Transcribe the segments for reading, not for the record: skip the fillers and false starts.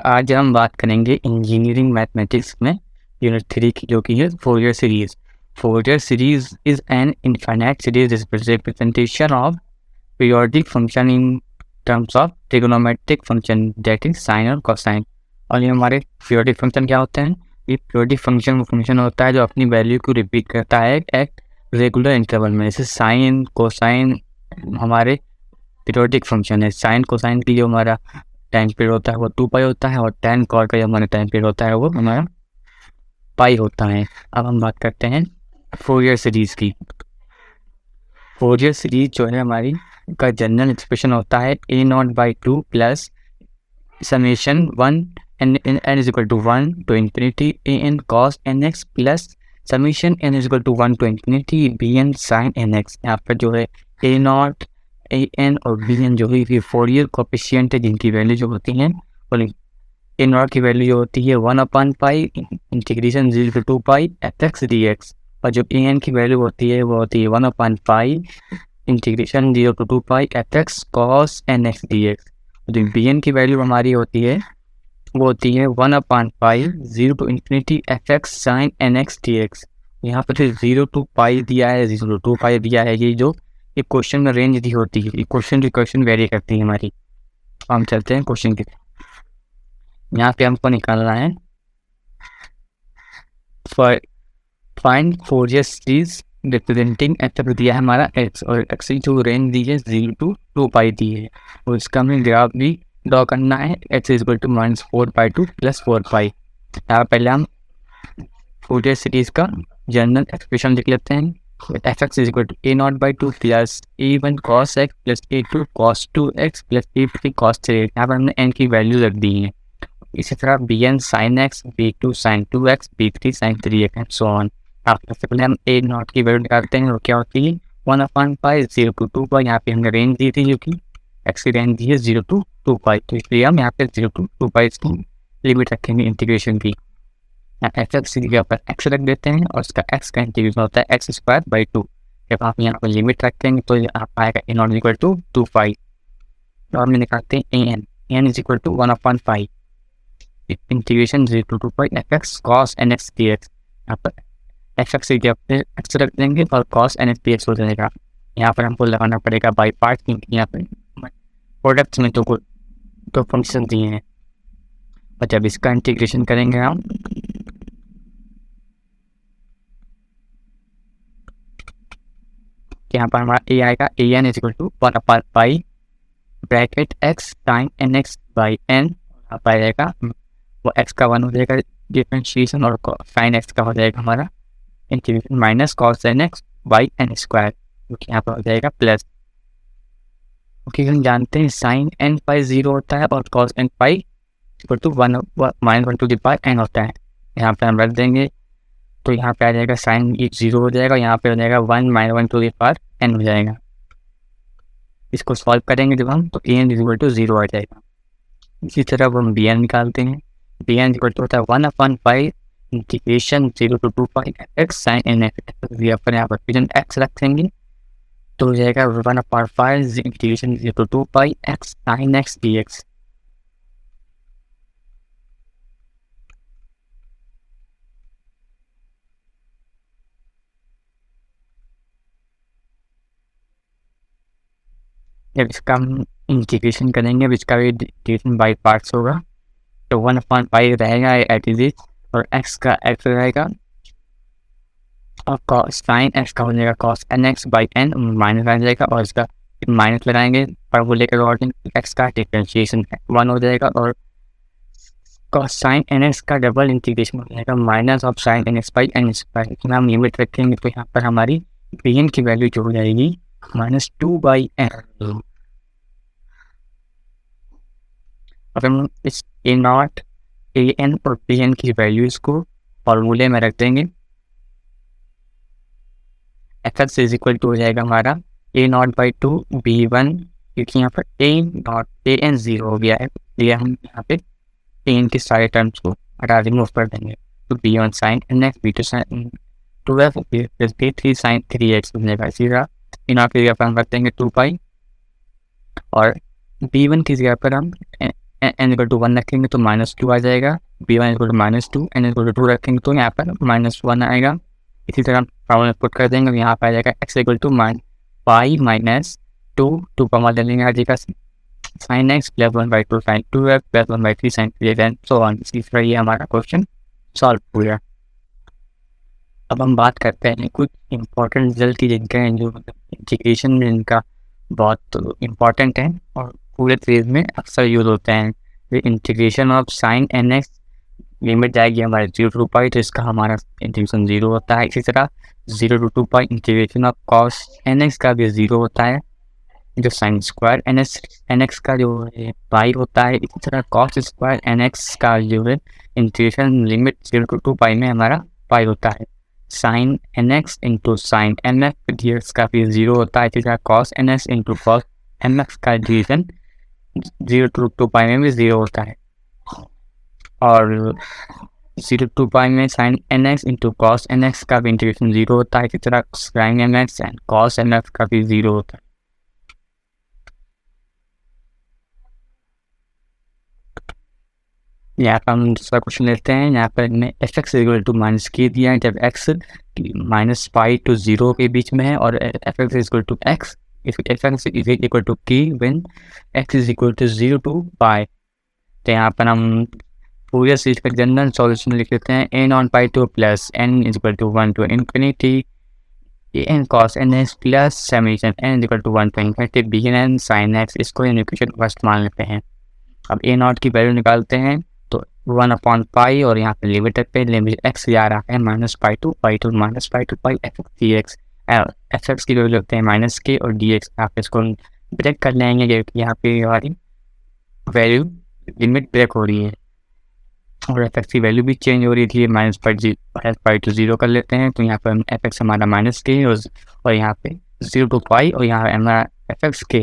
आज हम बात करेंगे इंजीनियरिंग मैथमेटिक्स में यूनिट 3 की, जो कि है Fourier series. Fourier series is an infinite series representation of periodic function in terms of trigonometric function that is sine और कोसाइन। और ये हमारे पीरियोडिक फंक्शन क्या होते हैं? ये पीरियोडिक फंक्शन वो फंक्शन होता है जो अपनी वैल्यू को रिपीट करता है एक रेगुलर इंटरवल में। जैसे साइन कोसाइन हमारे पीरियोडिक फंक्शन है। साइन कोसाइन की जो हमारा टाइम पीरियड होता है वो 2 पाई होता है, और tan cot का जो हमारा टाइम पीरियड होता है वो हमारा पाई होता है। अब हम बात करते हैं फोरियर सीरीज की। फोरियर सीरीज जो है हमारी का जनरल एक्सप्रेशन होता है a0/2 plus summation 1 n is equal to 1 to infinity an cos nx plus summation n is equal to 1 to infinity bn sin nx। यहाँ पर जो है a0 an और bn जो है फोरियर कोएफिशिएंट है, जिनकी वैल्यू जो होती है, और a0 की वैल्यू जो होती है 1/पाई integration 0 to 2 pi fx dx, और जो an की वैल्यू होती है वो होती है 1/पाई integration 0 to 2 pi fx cos nx dx। जो bn की वैल्यू हमारी होती है वो होती है 1/पाई 0 to infinity fx sin nx dx। यहाँ पर 0 to पाई दिया है, 0 to 2 पाई दिया है। ये जो एक क्वेश्चन में रेंज दी होती है, क्वेश्चन टू क्वेश्चन वेरी करती है हमारी। हम चलते हैं क्वेश्चन की। यहाँ पे हमको निकालना है find Fourier series representing x दिया है हमारा x, और x की जो रेंज दी है 0 to 2 पाई दी है, और इसका हमें ग्राफ भी ड्रॉ करना है। x is equal to -4/2 plus 4 pi. यहाँ पहले हम फोरियर सीरीज का जनरल एक्सप्रेशन लिख लेते हैं। fx is equal to a0/2 plus a1 cos x plus a2 cos 2x plus a3 cos 3x। यहाँ पर हमने n की वैल्यू रख दी है। इसी तरह bn sin x, b2 sin 2x, b3 sin 3x and so on. सबसे पहले हम a0 की वैल्यू निकालते हैं, वो क्या होती है 1/पाई 0 to 2 पाई। यहाँ पे हमने रेंज दी थी, जो कि x की रेंज दी है 0 to 2 पाई, तो इसलिए हम यहाँ पे 0 to 2 पाई की लिमिट रखेंगे इंटीग्रेशन की। fx की जगह पर x रख देते हैं, और इसका x का इंटीग्रेशन होता है x²/2। जब आप यहाँ पर लिमिट रखेंगे तो आप आएगा a0 इक्वल टू 2 पाई। तो हम निकालते हैं an इज इक्वल टू 1/पाई integration 0 to 2 pi fx cos nx dx। यहाँ पर fx की जगह पर x रख देंगे और cos nx dx हो जाएगा। यहाँ पर हमको लगाना पड़ेगा बाई पार्ट, क्योंकि यहाँ पर प्रोडक्ट में तो फंक्शन दिए हैं। और जब इसका इंटीग्रेशन करेंगे हम यहाँ पर हमारा a आएगा an इज इक्वल टू 1/पाई bracket x sin nx by n। यहाँ पर आएगा वो x का 1 हो जाएगा डिफरेंशिएशन, और sin x का हो जाएगा हमारा integration minus cos nx by n square, जो कि यहाँ पर हो जाएगा प्लस। ओके, हम जानते हैं sin n पाई 0 होता है और cos n pi equal to 1 to the power n होता है। यहाँ पे हम रख देंगे, तो यहाँ पे आ जाएगा साइन 0 हो जाएगा, यहाँ पे हो जाएगा 1 टू द पावर n हो जाएगा। इसको सॉल्व करेंगे जब हम, तो an इक्वल टू 0 आ जाएगा। इसी तरह हम bn निकालते हैं। bn इक्वल टू होता है 1/पाई integration 0 to 2 pi x sin nx। यहाँ पर x रख देंगे, तो हो जाएगा 1/पाई integration 0 to 2 pi x sin x dx। जब इसका हम इंटीग्रेशन करेंगे, अब इसका भी इंटीग्रेशन बाई पार्ट्स होगा, तो 1/पाई रहेगा एट इज, और x का x रहेगा, और cos sin x का हो जाएगा cos nx by n minus आ जाएगा, और इसका माइनस लगाएंगे पैराबोलिक अकॉर्डिंग x का डिफरेंशिएशन 1 हो जाएगा, और cos sin nx का डबल इंटीग्रेशन हो जाएगा minus of sin nx by n square. इसमें हम लिमिट रखेंगे, तो यहाँ पर हमारी bn की वैल्यू जो हो जाएगी -2/n। अब हम इस a0 an और bn की वैल्यूज को फॉर्मूले में रख देंगे। fx इज इक्वल टू हो जाएगा हमारा a0/2 b1, क्योंकि यहाँ पर an 0 हो गया है, इसलिए हम यहाँ पे an के सारे टर्म्स को हटा रिमूव कर देंगे। तो b1 sin nx, b2 sin 2f plus b3 sin 3x हो जाएगा। इसी तरह इन की जगह पर हम रख देंगे 2 पाई, और b1 की जगह पर हम n इक्वल टू 1 रखेंगे तो -2 आ जाएगा, b1 equal to -2, n equal to 2 रखेंगे तो यहाँ पर -1 आएगा। इसी तरह फॉर्मूला पुट कर देंगे, यहाँ पर आ जाएगा x equal to pi minus 2 comma ले लेंगे, आ जाएगा sin x plus 1/2 sin 2x plus 1/3 sin 3x and so on. इसी तरह ये हमारा क्वेश्चन सॉल्व हो गया। अब हम बात करते हैं कुछ इंपॉर्टेंट रिजल्ट की, जिनके हैं जो इंटीग्रेशन में इनका बहुत इंपॉर्टेंट है और पूरे सीरीज में अक्सर यूज होते हैं। Integration of sine N x limit जाएगी हमारे 0 to 2 तो इसका हमारा इंटीग्रेशन 0 होता है। इसी तरह 0 to 2 integration of cos N x का भी 0 होता है। जो साइन स्क्वायर एन एक्स का जो है पाई होता है। इसी तरह कॉस स्क्वायर एन एक्स का जो है इंटीग्रेशन लिमिट 0 to 2 में हमारा पाई होता है। Sine N x into sine N x D x का भी 0 होता है। इसी तरह cos N x into cos N x का इंटीग्रेशन 0 to 2 में भी 0 होता है। और 0 to 2 में sine N x into cos N x का भी इंटीग्रेशन 0 होता है। इसी तरह sine N x and cos N x का भी 0 होता है। यहाँ पर हम दूसरा क्वेश्चन लेते हैं। यहाँ पर हमने f x equal to minus k दिया है, जब एक्स माइनस पाई टू 0 के बीच में है, और F x equal to X F X is equal to K when X is equal to 0 to pi. तो यहाँ पर हम फूरियर सीरीज का जनरल सॉल्यूशन लिख लेते हैं, N on pi two plus N is equal to 1 to infinity N cos N X plus summation N is equal to 1 to infinity B N sine X. इसको equation first मान लेते हैं। अब ए not की value निकालते हैं तो 1/पाई और यहाँ पे लिमिट पे लिमिट एक्स जा रहा है -पाई to pi F X D X. F X की वैल्यू लगते हैं माइनस के और डी एक्स। आप इसको ब्रेक कर लेंगे, यहाँ पे हमारी वैल्यू लिमिट ब्रेक हो रही है और एफ एक्स की वैल्यू भी चेंज हो रही थी। -पाई टू 0 कर लेते हैं तो यहाँ पर एफ एक्स हमारा माइनस के और यहाँ पे 0 to पाई और यहाँ हमारा एफ एक्स के।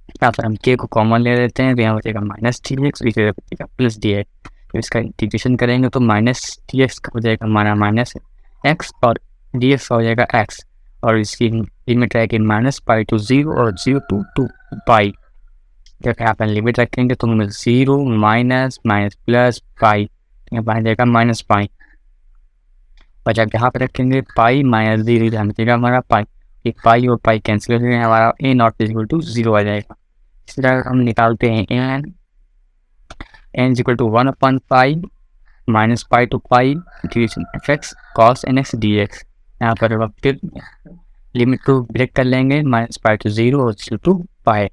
यहाँ पर हम के को कॉमन ले लेते हैं तो यहाँ बचेगा -dx, इसे बचेगा +dx। तो इसका इंटीग्रेशन करेंगे तो -dx का हो जाएगा हमारा -x और dx हो जाएगा x, और इसकी लिमिट रहेगी -पाई टू 0 और 0 to 2 पाई। जब यहाँ पर लिमिट रखेंगे तो हमें 0 माइनस प्लस पाई, यहाँ पर आ जाएगा -पाई। और जब यहाँ पर रखेंगे पाई -0 यहाँ बचेगा हमारा पाई। ये पाई और पाई कैंसिल हो जाएगा, हमारा A naught is equal to 0 आ जाएगा। इसी तरह हम निकालते हैं एन इज इक्वल टू 1/पाई -पाई to pi integration F X cos N x D X. यहाँ पर फिर लिमिट को ब्रेक कर लेंगे -पाई टू 0 और 0 to पाई।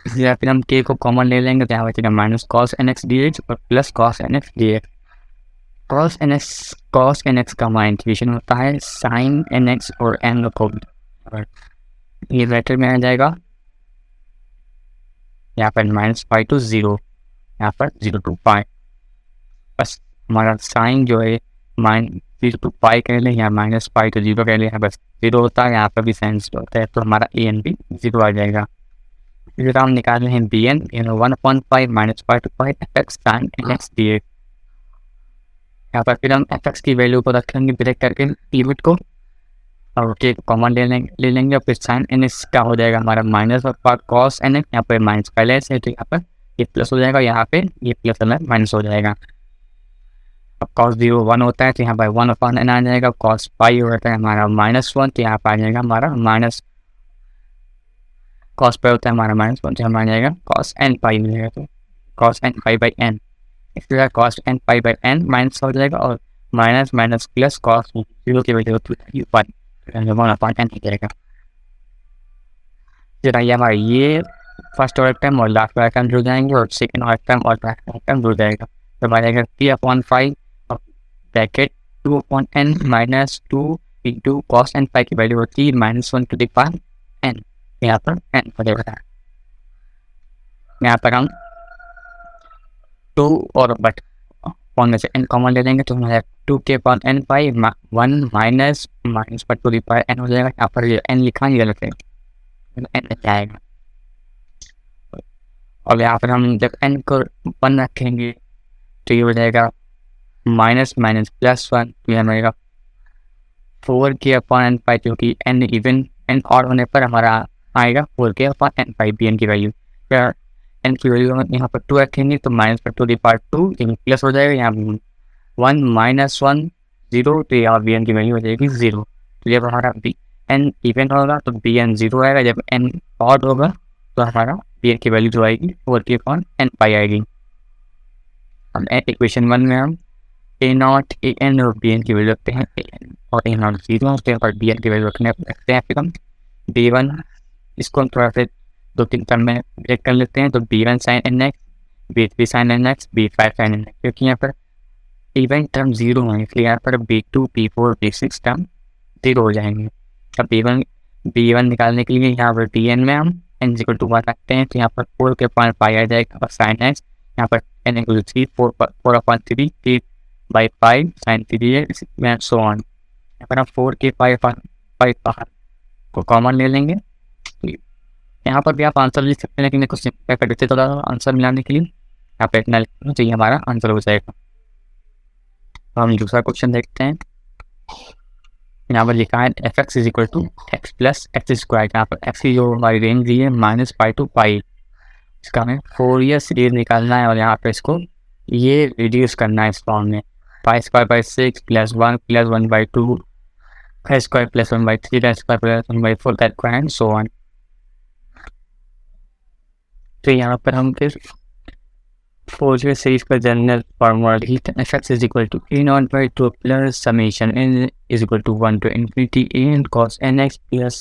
इसी तरह फिर हम के को कॉमन ले लेंगे तो यहाँ बचेगा -cos N x D X और plus cos N x D X. cos N x का हमारा इंटीग्रेशन होता है साइन एन एक्स और एन को, ये लेटर में आ जाएगा यहाँ पर -पाई टू 0, यहाँ पर 0 to पाई। बस हमारा साइन जो है -0 to पाई कह लें या -पाई टू 0 कह लें, यहाँ बस 0 होता है, यहाँ पर भी साइन 0 होता है तो हमारा ए एन भी 0 आ जाएगा। इसी तरह हम निकाल रहे हैं बी एन 1/पाई -पाई to pi F X sine N x D X. यहाँ पर फिर हम एफ एक्स की वैल्यू को रखेंगे ब्रेक करके लिमिट को और के कॉमन ले लेंगे और फिर साइन एन एक्स का हो जाएगा हमारा माइनस और कॉस एन एक्स। यहाँ पर माइनस पहले से तो यहाँ पर ये प्लस हो जाएगा, यहाँ पे ये प्लस माइनस हो जाएगा। अब कॉस 0 1 होता है तो यहाँ पर 1/n आ जाएगा। कॉस पाई होता है हमारा -1 तो यहाँ पर आ जाएगा हमारा माइनस। कॉस पाई होता है हमारा -1 तो यहाँ आ जाएगा कॉस एन पाई मिलेगा, तो cos N pi by n. इस तरह cos N pi by n minus हो जाएगा और माइनस प्लस कॉस 0 की वजह होती है 1/n हो जाएगा। जरा ये हमारा ये फर्स्ट ऑर्डर टर्म और लास्ट ऑर्डर टर्म जुड़ जाएंगे और सेकंड ऑर्डर टर्म और लास्ट ऑर्डर टर्म जुड़ जाएगा। तो हमारा जाएगा 3/5 bracket 2/n -2 into cos N pi की वैल्यू होती है -1/n, यहाँ पर n हो जाएगा। यहाँ पर हम 2 और बट वन में से n कॉमन ले लेंगे तो हमारा 2k/n पाई 1 माइनस पर टू द पावर n हो जाएगा। यहाँ पर ये n लिखा नहीं गलत है, n जाएगा। और यहाँ पर हम जब n को 1 रखेंगे तो ये हो जाएगा -+1 तो ये हमारा 4k/n पाई, क्योंकि n इवन n और होने पर हमारा आएगा 4k/n पाई bn की वैल्यू। एन की वैल्यू यहाँ पर 2 रखेंगे तो माइनस पर 2 प्लस हो जाएगा, यहाँ 1 माइनस 1 0, तो यहाँ बी एन की वैल्यू हो जाएगी 0। तो जब हमारा बी एन इवन होगा तो बी एन 0 आएगा, जब एन ऑड होगा तो हमारा बी एन की वैल्यू जो आएगी 4k/n आएगी। हम इक्वेशन 1 में हम ए नॉट ए एन और बी एन की वैल्यू रखते हैं ए एन और ए नॉट 0 होते हैं, और बी एन की वैल्यू रखते हैं फिर हम बी वन, इसको हम थोड़ा सा 2-3 टर्म में ब्रेक कर लेते हैं। तो b1 sin nx, b3 sin nx, b5 sin nx, क्योंकि यहाँ पर इवन टर्म 0 है इसलिए यहाँ पर b2, b4, b6 टर्म 0 हो जाएंगे। अब b1 निकालने के लिए यहाँ पर bn में हम n = 1 रखते हैं, तो यहाँ पर 4k/π आ जाएगा और sin x यहाँ पर n = 3, 4/3 3/5 sin 3x and so on। यहाँ पर हम 4k/π को कॉमन ले लेंगे। यहाँ पर भी आप आंसर लिख सकते हैं, लेकिन कुछ सिंपल कर देते थोड़ा आंसर मिलाने के लिए। यहाँ पे इतना लिखना चाहिए, हमारा आंसर हो जाएगा। तो हम दूसरा क्वेश्चन देखते हैं। यहाँ पर लिखा है fx = x + x²। यहाँ पर x की जो हमारी रेंज दी है -π to π, इसका हमें फोरियर सीरीज निकालना है और यहाँ पर इसको ये रिड्यूस करना है इस फॉर्म में π² 6 + 1 + 1/2 (2 + 1/3 (2 + 1/4 and so on)। तो यहाँ पर हम फिर फोरियर सीरीज का जनरल फार्मूला लिखते हैं fx = a0/2 plus summation n = 1 to infinity a cos nx plus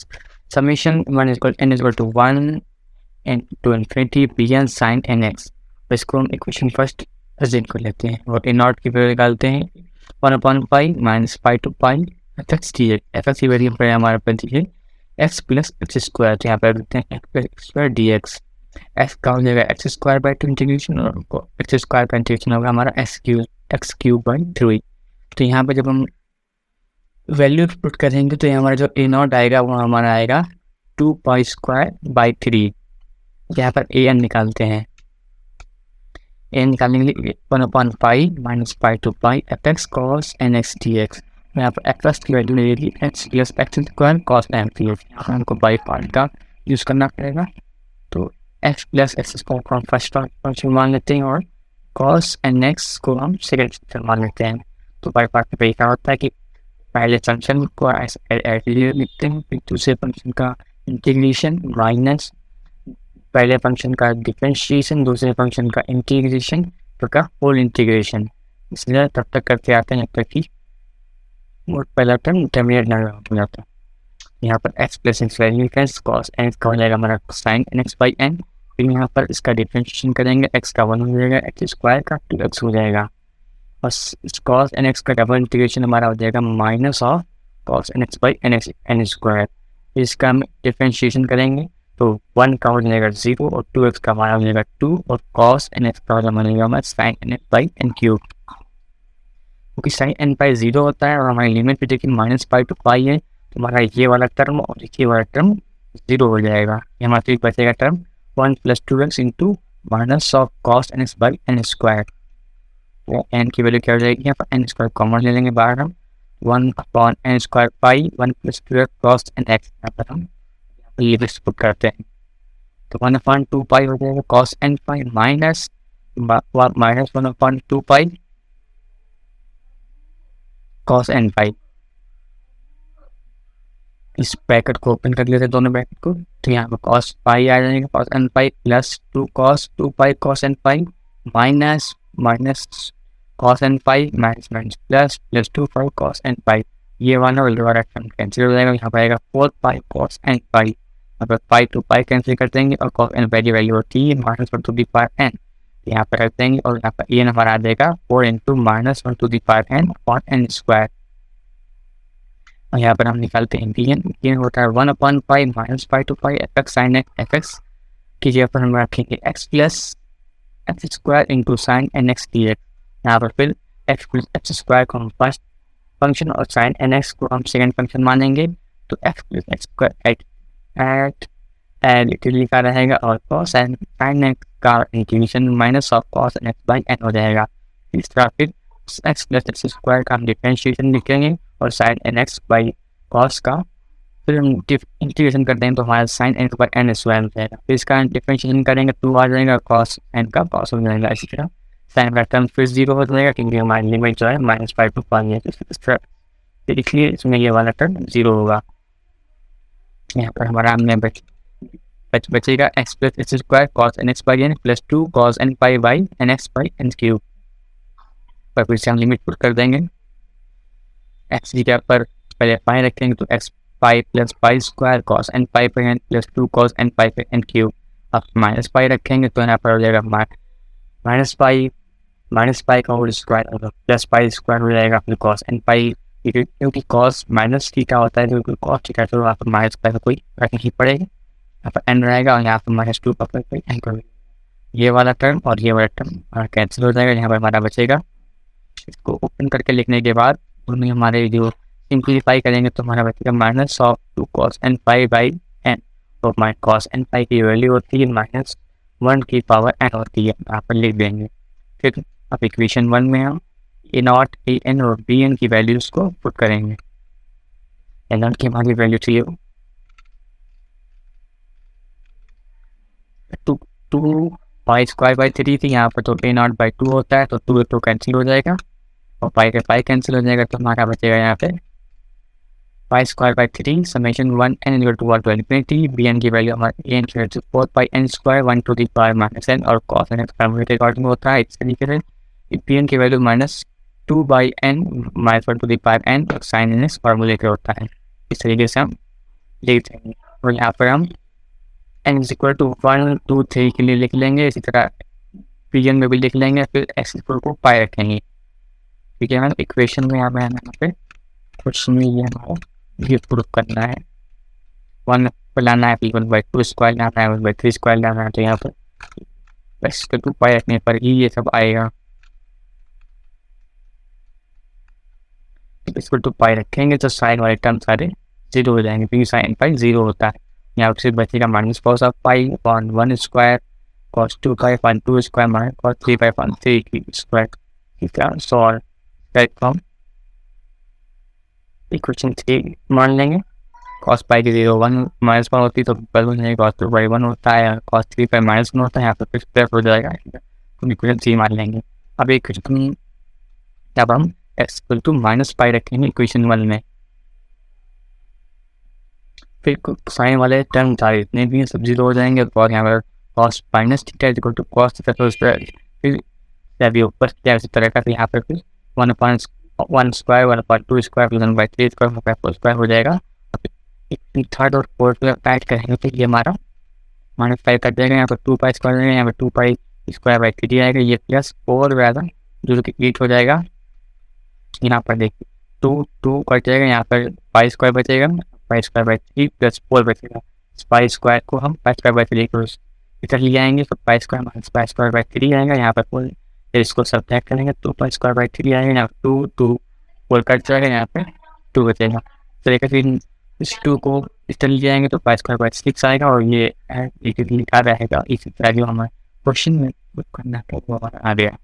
summation 1 n = 1 to infinity bn sin nx। तो इसको हम इक्वेशन फर्स्ट प्रेजेंट कर लेते हैं और a0 की वैल्यू निकालते हैं 1/π -π to π fx dx। fx की वैल्यू पर हमारे पास दी है x + x², तो यहाँ पर लिखते हैं x + x² dx। x का हो जाएगा x² इंटीग्रेशन और x² का इंटीग्रेशन होगा हमारा x³/3। तो यहाँ पर जब हम वैल्यू पुट करेंगे तो हमारा जो a0 आएगा वो हमारा आएगा 2π²/3। यहाँ पर an निकालते हैं, an निकालने के लिए 1/π -π to π fx cos nx dx। यहाँ पर fx की वैल्यू ले ली x + x² cos nx। हमको बाई पार्ट का यूज़ करना पड़ेगा, तो x + x² को हम फर्स्ट फंक्शन मान लेते हैं और cos nx को हम सेकेंड फंक्शन मान लेते हैं। तो बाई पार्ट में क्या होता है कि पहले फंक्शन को ऐसे लिखते हैं, फिर दूसरे फंक्शन का इंटीग्रेशन माइनस पहले फंक्शन का डिफरेंशिएशन, दूसरे फंक्शन का इंटीग्रेशन, तो का होल इंटीग्रेशन। इसलिए तब तक करते आते हैं जब तक कि पहला टर्म टर्मिनेट ना हो जाता। यहाँ पर x + x वैल्यू का cos nx का हो जाएगा हमारा sin nx/n। फिर यहाँ पर इसका डिफरेंशिएशन करेंगे, x का 1 हो जाएगा, x² का 2x हो जाएगा और cos nx का डबल इंटीग्रेशन हमारा हो जाएगा -cos nx/n²। इसका हम डिफरेंशिएशन करेंगे तो 1 का हो जाएगा 0 और 2x का हमारा हो जाएगा 2 और cos nx का हो जाएगा हमारा sin nx/n³। क्योंकि sin n/π 0 होता है और हमारी लिमिट भी देखिए -π to π है, तो हमारा ये वाला टर्म और ये वाला टर्म 0 हो जाएगा। ये हमारा तो बचेगा टर्म 1 + 2x - cos nx/n²। तो n की वैल्यू क्या हो जाएगी, यहाँ पर n² कॉमन ले लेंगे बाहर हम 1/n² π 1 + 2x cos nx। यहाँ पर हम ये पुट करते हैं तो 1/2π हो जाएगा cos nπ minus 1/2π cos nπ। इस ब्रैकेट को ओपन कर लेते हैं दोनों ब्रैकेट को, तो यहाँ पर cos π आ जाएगा cos nπ plus 2π cos nπ minus cos nπ minus plus 2π cos nπ। ये वाला और वाला टर्म कैंसिल हो जाएगा, यहाँ पर आएगा 4π cos nπ। यहाँ पर π to π कैंसिल कर देंगे और cos nπ की वैल्यू होती है -1/n। यहाँ पर रख देंगे और यहाँ पर n हमारा आ जाएगा 4 × -1/n/n²। और यहाँ पर हम निकालते हैं bn होता है 1/π -π to π fx sin fx की जगह पर हम रखेंगे x + x² sin nx dx। यहाँ पर फिर x + x² को हम फर्स्ट फंक्शन और sin nx को हम सेकेंड फंक्शन मानेंगे, तो x + x² एड लिखा रहेगा और cos sin nx का इंटीग्रेशन -cos nx/n हो जाएगा। इस तरह फिर x + x² का हम डिफरेंशिएशन लिखेंगे और sin nx/cos का फिर हम इंटीग्रेशन करते हैं तो हमारा साइन एन के ऊपर एन स्क्वायर हो जाएगा। फिर इसका डिफरेंशिएशन करेंगे 2 आ जाएगा, कॉस एन का कॉस हो जाएगा। इसी तरह साइन का टर्म फिर 0 हो जाएगा क्योंकि हमारी लिमिट जो है -5 to 1 है, तो इसलिए इसमें ये वाला टर्म 0 होगा। यहाँ पर हमारा हमने बचेगा x plus h square cos N x by n plus 2 cos N pi by n x by n cube. पर फिर से हम लिमिट पुट कर देंगे एक्स की जगह पर पहले पाई रखेंगे तो X pi plus pi square cos N pi पर N plus 2 cos N pi पर एन क्यूब। अब माइनस पाई रखेंगे तो यहाँ पर हो जाएगा माइनस पाई का whole square plus pi square हो जाएगा फिर कॉस एन पाई, क्योंकि कॉस माइनस की क्या होता है क्योंकि कॉस ठीक है तो यहाँ पर माइनस पाई का कोई फर्क नहीं पड़ेगा, यहाँ पर एन रहेगा और यहाँ पर -2 का फर्क एन कर, ये वाला टर्म और ये वाला टर्म कैंसिल हो जाएगा। यहाँ पर हमारा बचेगा, इसको ओपन करके लिखने के बाद उनमें हमारे जो सिंप्लीफाई करेंगे तो हमारा बचेगा -2 cos n pi by n। तो हमारे cos n पाई की वैल्यू होती है -1 की पावर n होती है, यहाँ पर लिख देंगे। फिर अब इक्वेशन 1 में हम ए नॉट ए एन और बी एन की वैल्यूज को पुट करेंगे। ए नॉट की हमारी वैल्यू चाहिए 2 पाई स्क्वायर बाई 3 थी, यहाँ पर तो ए नॉट बाई 2 होता है तो 2 कैंसिल हो जाएगा और पाई का पाई कैंसिल हो जाएगा तो हमारा बचेगा यहाँ पे pi square by 3 summation 1 n equal to 1 to infinity b n की वैल्यू हमारे ए एन की वैल्यू 4 pi n square 1 to the power -n और cos n फॉर्मूले के अकॉर्डिंग होता है। इस तरीके से बी एन की value -2 by n -1 to the power n और साइन n फॉर्मूले के होता है। इस तरीके से हम लिख देंगे और यहाँ पर हम n इज इक्वल टू 1 2 3 के लिए लिख लेंगे। इसी तरह बी एन में भी लिख लेंगे, फिर x इक्वल को पाई रखेंगे। ठीक है, इक्वेशन में यहाँ पे कुछ नहीं, ये हमारा ये प्रूफ करना है 1 पर लाना है +1/2 स्क्वायर लाना है 1/3 स्क्वायर लाना है, तो यहाँ पर बस 2 पाई रखने पर ही ये सब आएगा। इसको 2 पाई रखेंगे तो साइन वाले टर्म सारे 0 हो जाएंगे क्योंकि साइन पाई 0 होता है। यहाँ पर सिर्फ बचेगा -cos of pi 1 square cos 2 pi 2 square minus cos 3 pi 3 square. ठीक है, सॉल्व फॉर्म इक्वेशन 3 मान लेंगे। cos पाई की 0 1 -1 होती है तो बदल जाएगा, cos 2 पाई 1 होता है, cos 3 पाई -1 होता है, यहाँ पर फिर प्लस हो जाएगा तो इक्वेशन 3 मान लेंगे। अब इक्वेशन जब हम x इक्वल टू -पाई रखेंगे इक्वेशन 1 में, फिर साइन वाले टर्म सारे इतने भी सब 0 हो जाएंगे और यहाँ पर cos -theta equal to cos theta तो फिर जब ये ऊपर इसी तरह का यहाँ पर फिर 1 स्क्वायर 1/2 स्क्वायर + 1/3 स्क्वायर 4 स्क्वायर हो जाएगा। थर्ड और फोर्थ ऐड करेंगे तो ये हमारा -5 कट जाएगा, यहाँ पर 2 पाई स्क्वायर जाएगा, यहाँ पर 2 पाई स्क्वायर बाई 3 आएगा, ये +4 वगैरह जो कि 8 हो जाएगा। यहाँ पर देखिए 2 कट जाएगा, यहाँ पर पाई स्क्वायर बचेगा, पाई स्क्वायर बाई 3 +4 बचेगा। पाई स्क्वायर को हम पाई स्क्वायर बाई 3 को इधर ले आएंगे तो pi square minus pi square by 3 आएगा, यहाँ पर फिर इसको सब्ट्रैक्ट करेंगे तो पाई स्क्वायर बाई 3 आएगा, यहाँ पर 2 4 कट जाएगा, यहाँ पे 2 बचेगा। तो देखिए फिर इस 2 को इस तरह ले जाएंगे तो पाई स्क्वायर बाई 6 आएगा और ये लिखा रहेगा इसी तरह जो हमारे क्वेश्चन में करना है वो हमारा आ गया।